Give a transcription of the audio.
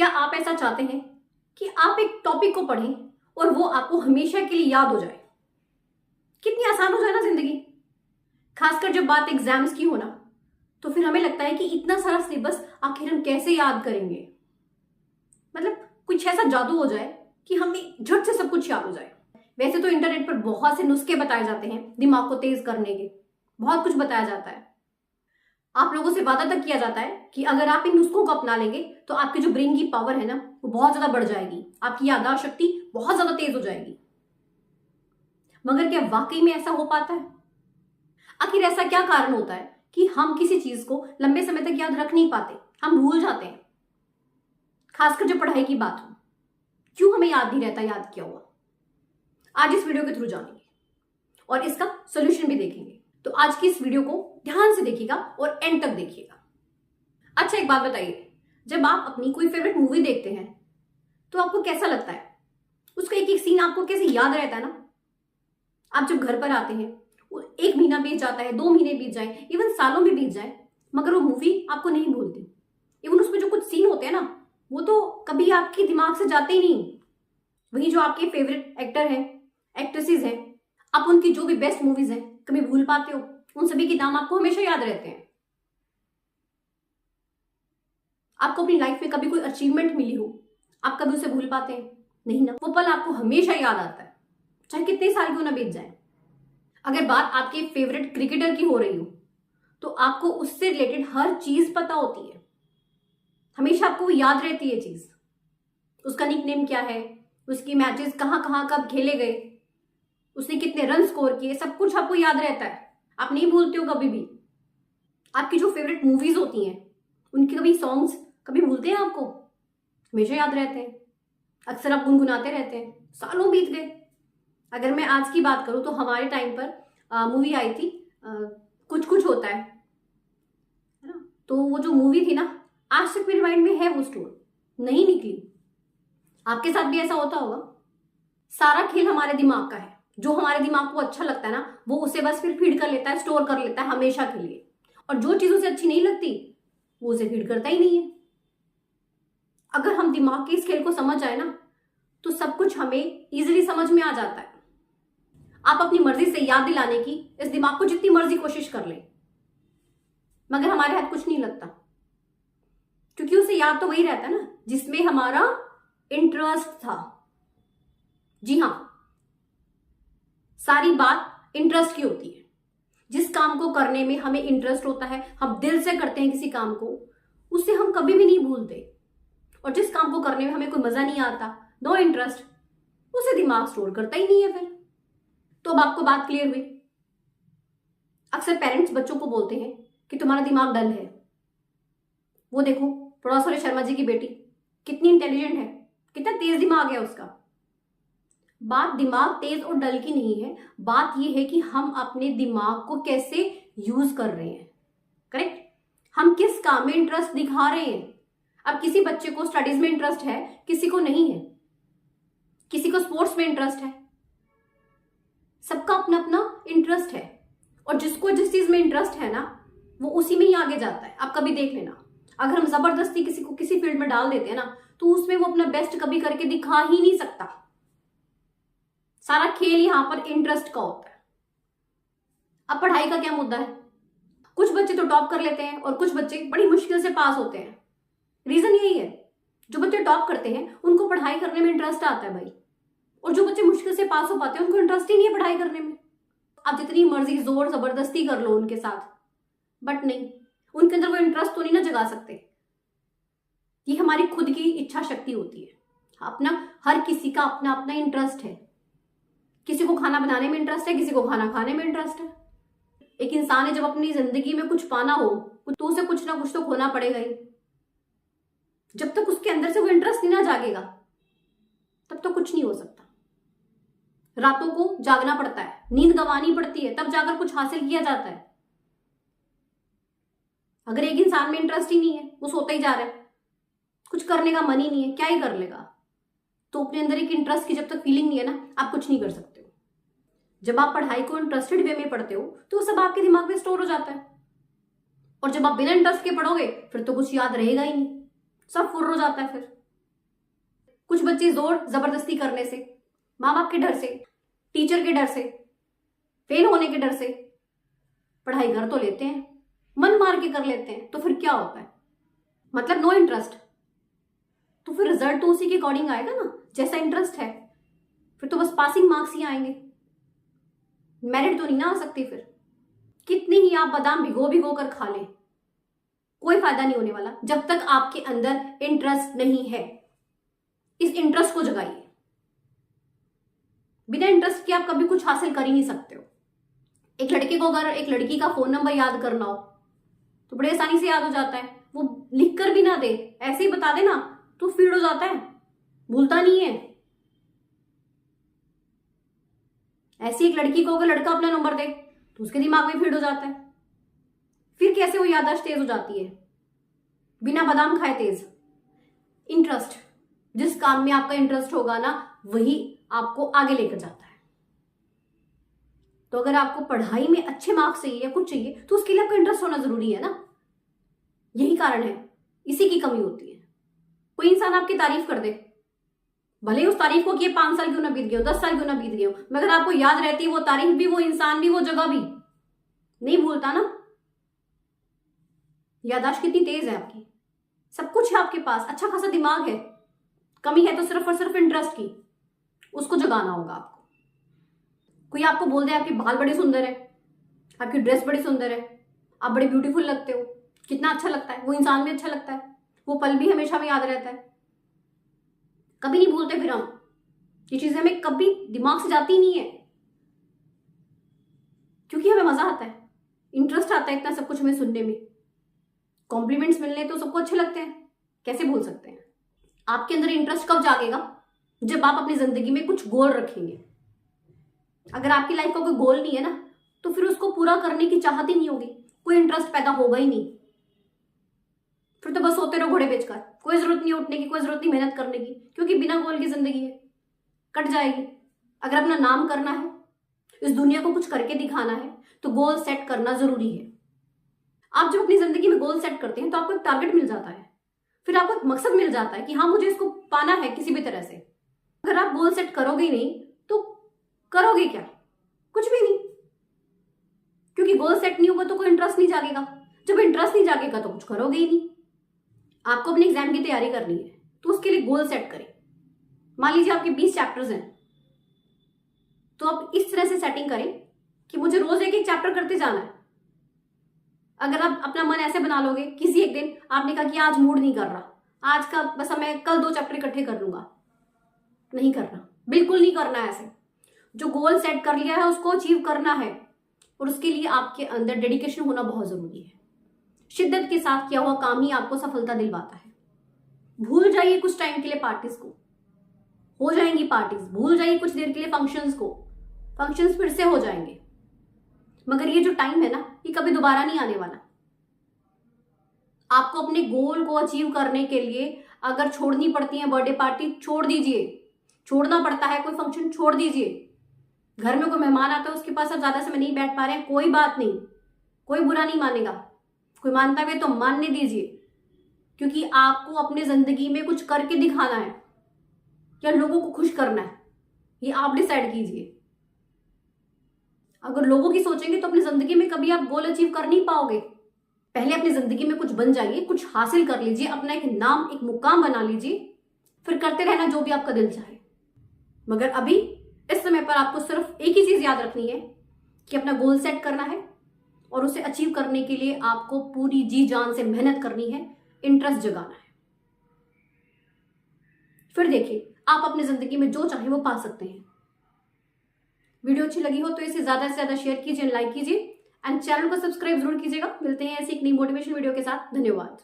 क्या आप ऐसा चाहते हैं कि आप एक टॉपिक को पढ़ें और वो आपको हमेशा के लिए याद हो जाए? कितनी आसान हो जाए ना जिंदगी। खासकर जब बात एग्जाम्स की हो ना, तो फिर हमें लगता है कि इतना सारा सिलेबस आखिर हम कैसे याद करेंगे। मतलब कुछ ऐसा जादू हो जाए कि हमें झट से सब कुछ याद हो जाए। वैसे तो इंटरनेट पर बहुत से नुस्खे बताए जाते हैं दिमाग को तेज करने के, बहुत कुछ बताया जाता है। आप लोगों से वादा तक किया जाता है कि अगर आप इन नुस्खों को अपना लेंगे तो आपके जो ब्रेन की पावर है ना, वो बहुत ज्यादा बढ़ जाएगी, आपकी याददाश्त शक्ति बहुत ज्यादा तेज हो जाएगी। मगर क्या वाकई में ऐसा हो पाता है? आखिर ऐसा क्या कारण होता है कि हम किसी चीज को लंबे समय तक याद रख नहीं पाते, हम भूल जाते हैं? खासकर जब पढ़ाई की बात हो, क्यों हमें याद नहीं रहता याद किया हुआ? आज इस वीडियो के थ्रू जानेंगे और इसका सोल्यूशन भी देखेंगे। तो आज की इस वीडियो को ध्यान से देखिएगा और एंड तक देखिएगा। अच्छा, एक बात बताइए, जब आप अपनी कोई फेवरेट मूवी देखते हैं तो आपको कैसा लगता है? उसका एक एक सीन आपको कैसे याद रहता है ना? आप जब घर पर आते हैं, एक महीना बीत जाता है, 2 महीने बीत जाए, इवन सालों भी बीत जाए, मगर वो मूवी आपको नहीं भूलती। इवन उसमें जो कुछ सीन होते हैं ना, वो तो कभी आपके दिमाग से जाते ही नहीं। वही जो आपके फेवरेट एक्टर हैं, एक्ट्रेसेस हैं, आप उनकी जो भी बेस्ट मूवीज हैं कभी भूल पाते हो? उन सभी के नाम आपको हमेशा याद रहते हैं। आपको अपनी लाइफ में कभी कोई अचीवमेंट मिली हो, आप कभी उसे भूल पाते हैं? नहीं ना। वो पल आपको हमेशा याद आता है, चाहे कितने साल क्यों ना बीत जाए। अगर बात आपके फेवरेट क्रिकेटर की हो रही हो तो आपको उससे रिलेटेड हर चीज पता होती है, हमेशा आपको वो याद रहती है चीज। उसका निकनेम क्या है, उसकी मैचेस कहां कहां कब खेले गए, उसने कितने रन स्कोर किए, सब कुछ आपको याद रहता है। आप नहीं भूलते हो कभी भी। आपकी जो फेवरेट मूवीज होती हैं, उनके कभी सॉन्ग्स कभी भूलते हैं आपको? हमेशा याद रहते हैं, अक्सर आप गुनगुनाते रहते हैं। सालों बीत गए। अगर मैं आज की बात करूं तो हमारे टाइम पर मूवी आई थी कुछ कुछ होता है ना? तो वो जो मूवी थी ना, आज तक मेरे माइंड में है, वो स्टोर नहीं निकली। आपके साथ भी ऐसा होता होगा। सारा खेल हमारे दिमाग का है। जो हमारे दिमाग को अच्छा लगता है ना, वो उसे बस फिर फीड कर लेता है, स्टोर कर लेता है हमेशा के लिए। और जो चीज उसे अच्छी नहीं लगती, वो उसे फीड करता ही नहीं है। अगर हम दिमाग के इस खेल को समझ जाए ना, तो सब कुछ हमें इजीली समझ में आ जाता है। आप अपनी मर्जी से याद दिलाने की इस दिमाग को जितनी मर्जी कोशिश कर लें, मगर हमारे हाथ कुछ नहीं लगता, क्योंकि उसे याद तो वही रहता है ना जिसमें हमारा इंटरेस्ट था। जी हाँ, सारी बात इंटरेस्ट की होती है। जिस काम को करने में हमें इंटरेस्ट होता है, हम दिल से करते हैं किसी काम को, उसे हम कभी भी नहीं भूलते। और जिस काम को करने में हमें कोई मजा नहीं आता, नो इंटरेस्ट, उसे दिमाग स्टोर करता ही नहीं है फिर। तो अब आपको बात क्लियर हुई। अक्सर पेरेंट्स बच्चों को बोलते हैं कि तुम्हारा दिमाग डल है। वो देखो प्रोफेसर शर्मा जी की बेटी कितनी इंटेलिजेंट है, कितना तेज दिमाग है उसका। बात दिमाग तेज और डल की नहीं है, बात यह है कि हम अपने दिमाग को कैसे यूज कर रहे हैं। करेक्ट? हम किस काम में इंटरेस्ट दिखा रहे हैं। अब किसी बच्चे को स्टडीज में इंटरेस्ट है, किसी को नहीं है, किसी को स्पोर्ट्स में इंटरेस्ट है। सबका अपना अपना इंटरेस्ट है, और जिसको जिस चीज में इंटरेस्ट है ना, वो उसी में ही आगे जाता है। आप कभी देख लेना, अगर हम जबरदस्ती किसी को किसी फील्ड में डाल देते हैं ना, तो उसमें वो अपना बेस्ट कभी करके दिखा ही नहीं सकता। सारा खेल यहां पर इंटरेस्ट का होता है। अब पढ़ाई का क्या मुद्दा है? कुछ बच्चे तो टॉप कर लेते हैं और कुछ बच्चे बड़ी मुश्किल से पास होते हैं। रीजन यही है, जो बच्चे टॉप करते हैं उनको पढ़ाई करने में इंटरेस्ट आता है भाई, और जो बच्चे मुश्किल से पास हो पाते हैं उनको इंटरेस्ट ही नहीं है पढ़ाई करने में। आप जितनी मर्जी जोर जबरदस्ती कर लो उनके साथ, बट नहीं, उनके अंदर वो इंटरेस्ट तो नहीं ना जगा सकते। ये हमारी खुद की इच्छा शक्ति होती है। अपना, हर किसी का अपना अपना इंटरेस्ट है। किसी को खाना बनाने में इंटरेस्ट है, किसी को खाना खाने में इंटरेस्ट है। एक इंसान है, जब अपनी जिंदगी में कुछ पाना हो तो उसे कुछ ना कुछ तो खोना पड़ेगा ही। जब तक उसके अंदर से वो इंटरेस्ट नहीं ना जागेगा, तब तो कुछ नहीं हो सकता। रातों को जागना पड़ता है, नींद गंवानी पड़ती है, तब जाकर कुछ हासिल किया जाता है। अगर एक इंसान में इंटरेस्ट ही नहीं है, वो सोता ही जा रहा है, कुछ करने का मन ही नहीं है, क्या ही कर लेगा? तो अपने अंदर एक इंटरेस्ट की जब तक फीलिंग नहीं है ना, आप कुछ नहीं कर सकते हो। जब आप पढ़ाई को इंटरेस्टेड वे में पढ़ते हो तो वो सब आपके दिमाग में स्टोर हो जाता है, और जब आप बिना इंटरेस्ट के पढ़ोगे फिर तो कुछ याद रहेगा ही नहीं, सब फुर्र हो जाता है फिर। बच्चे जोर जबरदस्ती करने से, माँ बाप के डर से, टीचर के डर से, फेल होने के डर से पढ़ाई कर तो लेते हैं, मन मार के कर लेते हैं, तो फिर क्या होता है? मतलब नो इंटरेस्ट। तो फिर रिजल्ट तो उसी के अकॉर्डिंग आएगा ना, जैसा इंटरेस्ट है। फिर तो बस पासिंग मार्क्स ही आएंगे, मेरिट तो नहीं ना आ सकती। फिर कितने ही आप बादाम भिगो भिगो कर खा लें, कोई फायदा नहीं होने वाला जब तक आपके अंदर इंटरेस्ट नहीं है। इस इंटरेस्ट को जगाइए। बिना इंटरेस्ट के आप कभी कुछ हासिल कर ही नहीं सकते हो। एक लड़के को अगर एक लड़की का फोन नंबर याद करना हो तो बड़े आसानी से याद हो जाता है। वो लिख कर भी ना दे, ऐसे ही बता दे ना, तो फीड हो जाता है, भूलता नहीं है। ऐसी एक लड़की को अगर लड़का अपना नंबर दे तो उसके दिमाग में फीड हो जाता है। फिर कैसे वो याददाश्त तेज हो जाती है? बिना बादाम खाए तेज। इंटरेस्ट, जिस काम में आपका इंटरेस्ट होगा ना, वही आपको आगे लेकर जाता है। तो अगर आपको पढ़ाई में अच्छे मार्क्स चाहिए या कुछ चाहिए तो उसके लिए आपका इंटरेस्ट होना जरूरी है ना। यही कारण है, इसी की कमी होती है। कोई इंसान आपकी तारीफ कर दे, भले ही उस तारीफ को किए 5 साल क्यों ना बीत गए हो, 10 साल क्यों ना बीत गए हो, मगर आपको याद रहती है वो तारीफ भी, वो इंसान भी, वो जगह भी, नहीं भूलता ना। याददाश्त कितनी तेज है आपकी, सब कुछ है आपके पास, अच्छा खासा दिमाग है। कमी है तो सिर्फ और सिर्फ इंटरेस्ट की, उसको जगाना होगा आपको। कोई आपको बोल दे आपके बाल बड़े सुंदर है, आपकी ड्रेस बड़ी सुंदर है, आप बड़े ब्यूटीफुल लगते हो, कितना अच्छा लगता है, वो इंसान भी अच्छा लगता है, वो पल भी हमेशा में याद रहता है, कभी नहीं भूलते। फिर हम ये चीजें हमें कभी दिमाग से जाती नहीं है, क्योंकि हमें मजा आता है, इंटरेस्ट आता है इतना सब कुछ हमें सुनने में। कॉम्प्लीमेंट्स मिलने तो सबको अच्छे लगते हैं, कैसे भूल सकते हैं? आपके अंदर इंटरेस्ट कब जागेगा? जब आप अपनी जिंदगी में कुछ गोल रखेंगे। अगर आपकी लाइफ का कोई गोल नहीं है ना, तो फिर उसको पूरा करने की चाहत ही नहीं होगी, कोई इंटरेस्ट पैदा होगा ही नहीं। फिर तो बस सोते रहो घोड़े बेचकर, कोई जरूरत नहीं उठने की, कोई जरूरत नहीं मेहनत करने की, क्योंकि बिना गोल की जिंदगी है, कट जाएगी। अगर अपना नाम करना है, इस दुनिया को कुछ करके दिखाना है, तो गोल सेट करना जरूरी है। आप जब अपनी जिंदगी में गोल सेट करते हैं तो आपको एक टारगेट मिल जाता है, फिर आपको एक मकसद मिल जाता है कि हाँ मुझे इसको पाना है किसी भी तरह से। अगर आप गोल सेट करोगे ही नहीं तो करोगे क्या? कुछ भी नहीं, क्योंकि गोल सेट नहीं होगा तो कोई इंटरेस्ट नहीं जागेगा, जब इंटरेस्ट नहीं जागेगा तो कुछ करोगे ही नहीं। आपको अपने एग्जाम की तैयारी करनी है तो उसके लिए गोल सेट करें। मान लीजिए आपके 20 चैप्टर्स हैं, तो आप इस तरह से सेटिंग करें कि मुझे रोज एक एक चैप्टर करते जाना है। अगर आप अपना मन ऐसे बना लोगे, किसी एक दिन आपने कहा कि आज मूड नहीं कर रहा, आज का बस मैं कल 2 चैप्टर इकट्ठे कर लूंगा, नहीं करना, बिल्कुल नहीं करना है ऐसे। जो गोल सेट कर लिया है उसको अचीव करना है, और उसके लिए आपके अंदर डेडिकेशन होना बहुत जरूरी है। शिद्दत के साथ किया हुआ काम ही आपको सफलता दिलवाता है। भूल जाइए कुछ टाइम के लिए पार्टीज को, हो जाएंगी पार्टीज, भूल जाइए कुछ देर के लिए फंक्शंस को, फंक्शंस फिर से हो जाएंगे, मगर ये जो टाइम है ना, ये कभी दोबारा नहीं आने वाला। आपको अपने गोल को अचीव करने के लिए अगर छोड़नी पड़ती है बर्थडे पार्टी, छोड़ दीजिए। छोड़ना पड़ता है कोई फंक्शन, छोड़ दीजिए। घर में कोई मेहमान आता है, उसके पास आप ज्यादा समय नहीं बैठ पा रहे हैं, कोई बात नहीं, कोई बुरा नहीं मानेगा। कोई मानता है तो मानने दीजिए, क्योंकि आपको अपनी जिंदगी में कुछ करके दिखाना है या लोगों को खुश करना है, ये आप डिसाइड कीजिए। अगर लोगों की सोचेंगे तो अपनी जिंदगी में कभी आप गोल अचीव कर नहीं पाओगे। पहले अपनी जिंदगी में कुछ बन जाइए, कुछ हासिल कर लीजिए, अपना एक नाम, एक मुकाम बना लीजिए, फिर करते रहना जो भी आपका दिल चाहे। मगर अभी इस समय पर आपको सिर्फ एक ही चीज याद रखनी है कि अपना गोल सेट करना है, और उसे अचीव करने के लिए आपको पूरी जी जान से मेहनत करनी है, इंटरेस्ट जगाना है। फिर देखिए आप अपनी जिंदगी में जो चाहे वो पा सकते हैं। वीडियो अच्छी लगी हो तो इसे ज्यादा से ज्यादा शेयर कीजिए, लाइक कीजिए, एंड चैनल को सब्सक्राइब जरूर कीजिएगा। मिलते हैं ऐसी एक नई मोटिवेशन वीडियो के साथ। धन्यवाद।